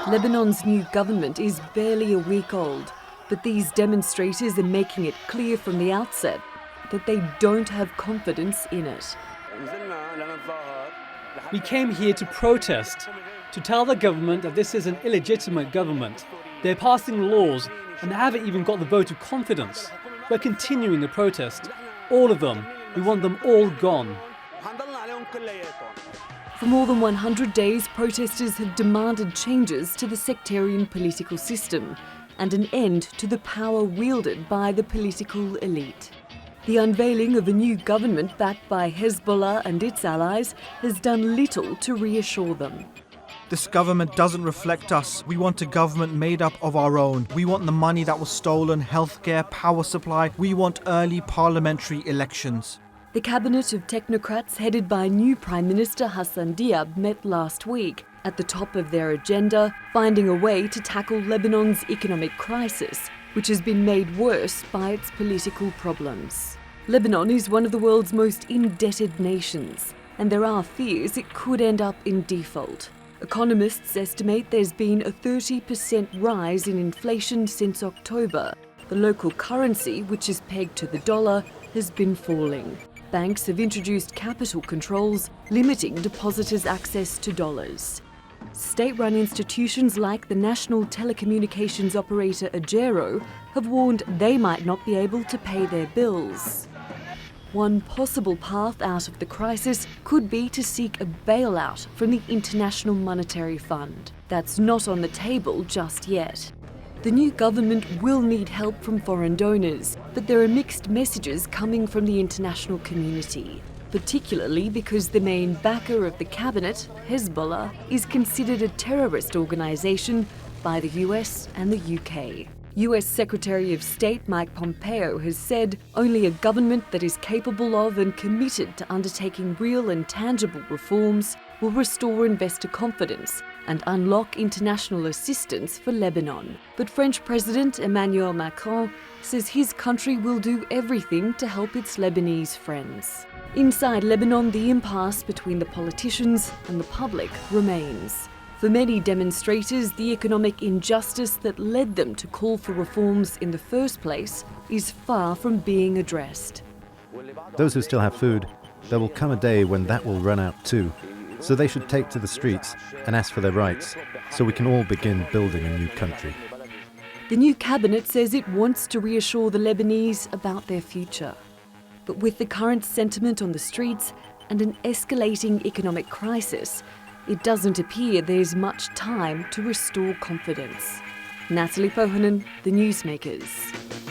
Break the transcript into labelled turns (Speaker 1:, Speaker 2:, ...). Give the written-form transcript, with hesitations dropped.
Speaker 1: Lebanon's new government is barely a week old, but these demonstrators are making it clear from the outset that they don't have confidence in it.
Speaker 2: We came here to protest, to tell the government that this is an illegitimate government. They're passing laws and they haven't even got the vote of confidence. We're continuing the protest. All of them. We want them all gone.
Speaker 1: For more than 100 days, protesters have demanded changes to the sectarian political system and an end to the power wielded by the political elite. The unveiling of a new government backed by Hezbollah and its allies has done little to reassure them.
Speaker 3: This government doesn't reflect us. We want a government made up of our own. We want the money that was stolen, healthcare, power supply. We want early parliamentary elections.
Speaker 1: The cabinet of technocrats headed by new Prime Minister Hassan Diab met last week. At the top of their agenda, finding a way to tackle Lebanon's economic crisis, which has been made worse by its political problems. Lebanon is one of the world's most indebted nations, and there are fears it could end up in default. Economists estimate there's been a 30% rise in inflation since October. The local currency, which is pegged to the dollar, has been falling. Banks have introduced capital controls, limiting depositors' access to dollars. State-run institutions like the national telecommunications operator Agero have warned they might not be able to pay their bills. One possible path out of the crisis could be to seek a bailout from the International Monetary Fund. That's not on the table just yet. The new government will need help from foreign donors, but there are mixed messages coming from the international community, particularly because the main backer of the cabinet, Hezbollah, is considered a terrorist organisation by the US and the UK. US Secretary of State Mike Pompeo has said only a government that is capable of and committed to undertaking real and tangible reforms will restore investor confidence and unlock international assistance for Lebanon. But French President Emmanuel Macron says his country will do everything to help its Lebanese friends. Inside Lebanon, the impasse between the politicians and the public remains. For many demonstrators, the economic injustice that led them to call for reforms in the first place is far from being addressed.
Speaker 4: Those who still have food, there will come a day when that will run out too. So they should take to the streets and ask for their rights, so we can all begin building a new country.
Speaker 1: The new cabinet says it wants to reassure the Lebanese about their future. But with the current sentiment on the streets and an escalating economic crisis, it doesn't appear there's much time to restore confidence. Natalie Poyhonen, The Newsmakers.